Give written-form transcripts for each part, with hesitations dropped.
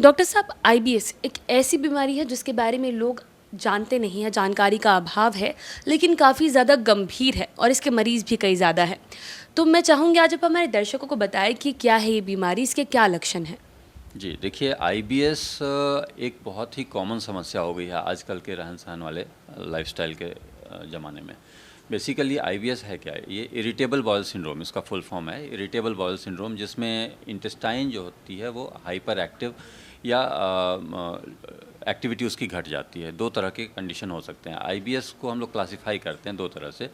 Doctor साहब, IBS एक ऐसी बीमारी है जिसके बारे में लोग जानते नहीं हैं, जानकारी का अभाव है, लेकिन काफ़ी ज़्यादा गंभीर है और इसके मरीज़ भी कई ज़्यादा हैं। तो मैं चाहूँगी आज आप हमारे दर्शकों को बताएं कि क्या है ये बीमारी, इसके क्या लक्षण हैं। जी, देखिए आईबीएस एक बहुत ही कॉमन समस्या हो गई है आजकल के रहन-सहन वाले लाइफ़स्टाइल के ज़माने में। बेसिकली आईबीएस है क्या? ये इरिटेबल बाउल सिंड्रोम इसका फुल फॉर्म है। इरिटेबल बाउल सिंड्रोम जिसमें इंटेस्टाइन जो होती है वो हाइपर एक्टिव या एक्टिविटी उसकी घट जाती है। 2 तरह के कंडीशन हो सकते हैं। आईबीएस को हम लोग क्लासिफ़ाई करते हैं 2 तरह से।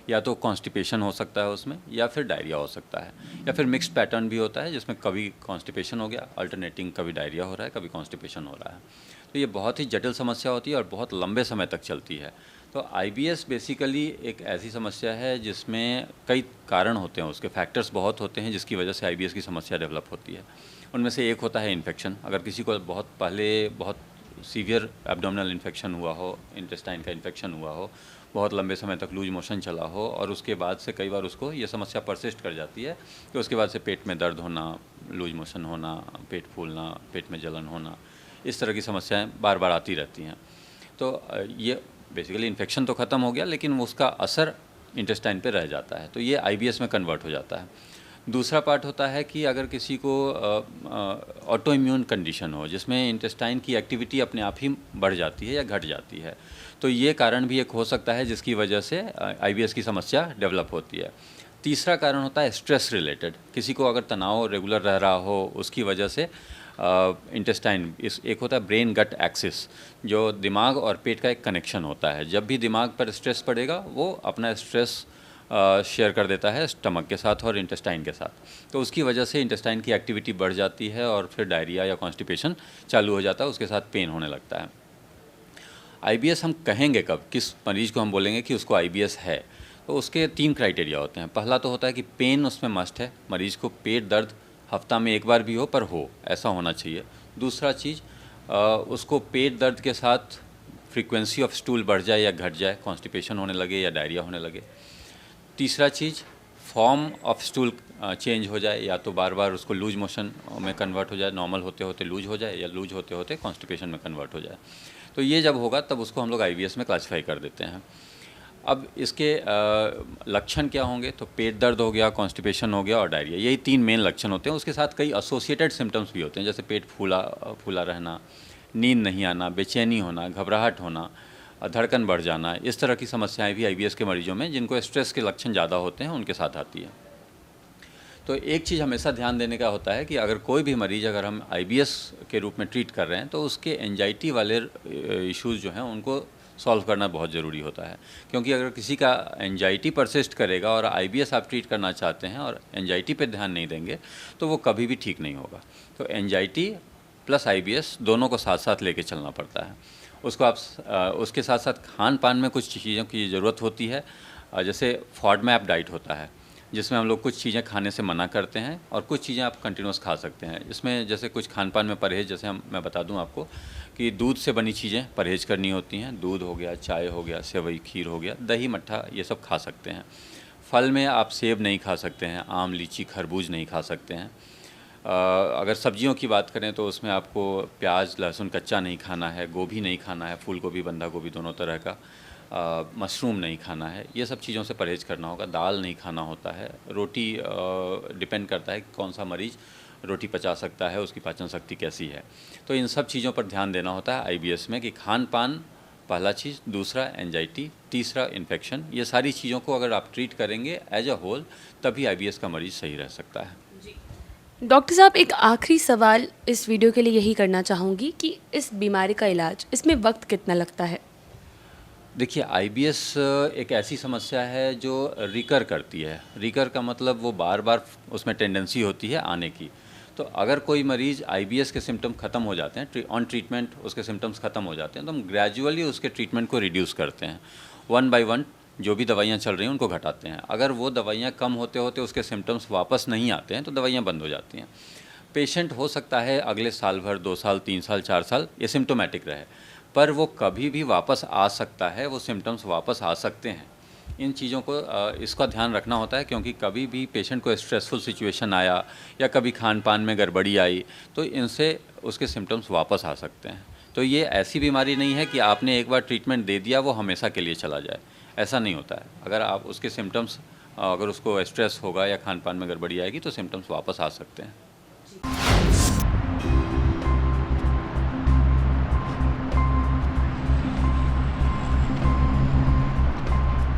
या तो कॉन्स्टिपेशन हो सकता है उसमें, या फिर डायरिया हो सकता है, या फिर मिक्स्ड पैटर्न भी होता है जिसमें कभी कॉन्स्टिपेशन हो गया अल्टरनेटिंग, कभी डायरिया हो रहा है, कभी कॉन्स्टिपेशन हो रहा है। तो ये बहुत ही जटिल समस्या होती है और बहुत लंबे समय तक चलती है। तो आईबीएस बेसिकली एक ऐसी समस्या है जिसमें कई कारण होते हैं, उसके फैक्टर्स बहुत होते हैं जिसकी वजह से आईबीएस की समस्या डेवलप होती है। उनमें से एक होता है इन्फेक्शन। अगर किसी को बहुत सीवियर एब्डोमिनल इन्फेक्शन हुआ हो, इंटेस्टाइन का इन्फेक्शन हुआ हो, बहुत लंबे समय तक लूज मोशन चला हो और उसके बाद से कई बार उसको ये समस्या परसिस्ट कर जाती है कि उसके बाद से पेट में दर्द होना, लूज मोशन होना, पेट फूलना, पेट में जलन होना, इस तरह की समस्याएं बार बार आती रहती हैं। तो ये बेसिकली इन्फेक्शन तो ख़त्म हो गया लेकिन उसका असर इंटेस्टाइन पे रह जाता है, तो ये आईबीएस में कन्वर्ट हो जाता है। दूसरा पार्ट होता है कि अगर किसी को ऑटो इम्यून कंडीशन हो जिसमें इंटेस्टाइन की एक्टिविटी अपने आप ही बढ़ जाती है या घट जाती है, तो ये कारण भी एक हो सकता है जिसकी वजह से आईबीएस की समस्या डेवलप होती है। तीसरा कारण होता है स्ट्रेस रिलेटेड। किसी को अगर तनाव रेगुलर रह रहा हो उसकी वजह से इंटेस्टाइन एक होता है ब्रेन गट एक्सिस, जो दिमाग और पेट का एक कनेक्शन होता है। जब भी दिमाग पर स्ट्रेस पड़ेगा वो अपना स्ट्रेस शेयर कर देता है स्टमक के साथ और इंटेस्टाइन के साथ, तो उसकी वजह से इंटेस्टाइन की एक्टिविटी बढ़ जाती है और फिर डायरिया या कॉन्स्टिपेशन चालू हो जाता है, उसके साथ पेन होने लगता है। आईबीएस हम कहेंगे कब, किस मरीज़ को हम बोलेंगे कि उसको आईबीएस है, तो उसके 3 क्राइटेरिया होते हैं। पहला तो होता है कि पेन उसमें मस्ट है, मरीज़ को पेट दर्द हफ्ता में 1 बार भी हो पर हो, ऐसा होना चाहिए। दूसरा चीज़, उसको पेट दर्द के साथ फ्रीक्वेंसी ऑफ स्टूल बढ़ जाए या घट जाए, कॉन्स्टिपेशन होने लगे या डायरिया होने लगे। तीसरा चीज़, फॉर्म ऑफ स्टूल चेंज हो जाए, या तो बार बार उसको लूज मोशन में कन्वर्ट हो जाए, नॉर्मल होते होते लूज हो जाए, या लूज होते होते कॉन्स्टिपेशन में कन्वर्ट हो जाए। तो ये जब होगा तब उसको हम लोग आईबीएस में क्लासिफाई कर देते हैं। अब इसके लक्षण क्या होंगे, तो पेट दर्द हो गया, कॉन्स्टिपेशन हो गया और डायरिया, यही 3 मेन लक्षण होते हैं। उसके साथ कई एसोसिएटेड सिम्टम्स भी होते हैं, जैसे पेट फूला फूला रहना, नींद नहीं आना, बेचैनी होना, घबराहट होना, धड़कन बढ़ जाना, इस तरह की समस्याएं भी आईबीएस के मरीजों में जिनको स्ट्रेस के लक्षण ज़्यादा होते हैं उनके साथ आती है। तो एक चीज़ हमेशा ध्यान देने का होता है कि अगर कोई भी मरीज़ अगर हम आईबीएस के रूप में ट्रीट कर रहे हैं तो उसके एंजाइटी वाले इश्यूज़ जो हैं उनको सॉल्व करना बहुत ज़रूरी होता है, क्योंकि अगर किसी का एंजाइटी परसिस्ट करेगा और आईबीएस आप ट्रीट करना चाहते हैं और एंजाइटी पे ध्यान नहीं देंगे तो वो कभी भी ठीक नहीं होगा। तो एंजाइटी प्लस आईबीएस दोनों को साथ साथ लेके चलना पड़ता है। उसको आप उसके साथ साथ खान पान में कुछ चीज़ों की ज़रूरत होती है, जैसे फॉडमैप डाइट होता है जिसमें हम लोग कुछ चीज़ें खाने से मना करते हैं और कुछ चीज़ें आप कंटिन्यूस खा सकते हैं। इसमें जैसे कुछ खान पान में परहेज़, जैसे मैं बता दूं आपको कि दूध से बनी चीज़ें परहेज़ करनी होती हैं। दूध हो गया, चाय हो गया, सेवई खीर हो गया, दही मट्ठा, ये सब खा सकते हैं। फल में आप सेब नहीं खा सकते हैं, आम लीची खरबूज नहीं खा सकते हैं। अगर सब्जियों की बात करें तो उसमें आपको प्याज लहसुन कच्चा नहीं खाना है, गोभी नहीं खाना है, फूल गोभी बंधा गोभी दोनों तरह का, मशरूम नहीं खाना है, ये सब चीज़ों से परहेज़ करना होगा। दाल नहीं खाना होता है। रोटी डिपेंड करता है कि कौन सा मरीज़ रोटी पचा सकता है, उसकी पाचन शक्ति कैसी है। तो इन सब चीज़ों पर ध्यान देना होता है आईबीएस में कि खान पान पहला चीज़, दूसरा एंजाइटी, तीसरा इन्फेक्शन, ये सारी चीज़ों को अगर आप ट्रीट करेंगे एज अ होल तभी आईबीएस का मरीज़ सही रह सकता है। डॉक्टर साहब, एक आखिरी सवाल इस वीडियो के लिए यही करना चाहूँगी कि इस बीमारी का इलाज, इसमें वक्त कितना लगता है। देखिए आईबीएस एक ऐसी समस्या है जो रिकर करती है। रिकर का मतलब वो बार बार उसमें टेंडेंसी होती है आने की। तो अगर कोई मरीज़ आईबीएस के सिम्टम ख़त्म हो जाते हैं, ऑन ट्रीटमेंट उसके सिम्टम्स ख़त्म हो जाते हैं, तो हम ग्रेजुअली उसके ट्रीटमेंट को रिड्यूस करते हैं। 1 बाय 1 जो भी दवाइयाँ चल रही हैं उनको घटाते हैं। अगर वो दवाइयाँ कम होते होते उसके सिम्टम्स वापस नहीं आते हैं तो दवाइयाँ बंद हो जाती हैं। पेशेंट हो सकता है अगले साल भर, 2 साल, 3 साल, 4 साल ये सिम्टोमेटिक रहे, पर वो कभी भी वापस आ सकता है, वो सिम्टम्स वापस आ सकते हैं। इन चीज़ों को इसका ध्यान रखना होता है, क्योंकि कभी भी पेशेंट को स्ट्रेसफुल सिचुएशन आया या कभी खान पान में गड़बड़ी आई तो इनसे उसके सिम्टम्स वापस आ सकते हैं। तो ये ऐसी बीमारी नहीं है कि आपने एक बार ट्रीटमेंट दे दिया वो हमेशा के लिए चला जाए, ऐसा नहीं होता है। अगर आप उसके सिम्टम्स, अगर उसको स्ट्रेस होगा या खान पान में गड़बड़ी आएगी तो सिम्टम्स वापस आ सकते हैं।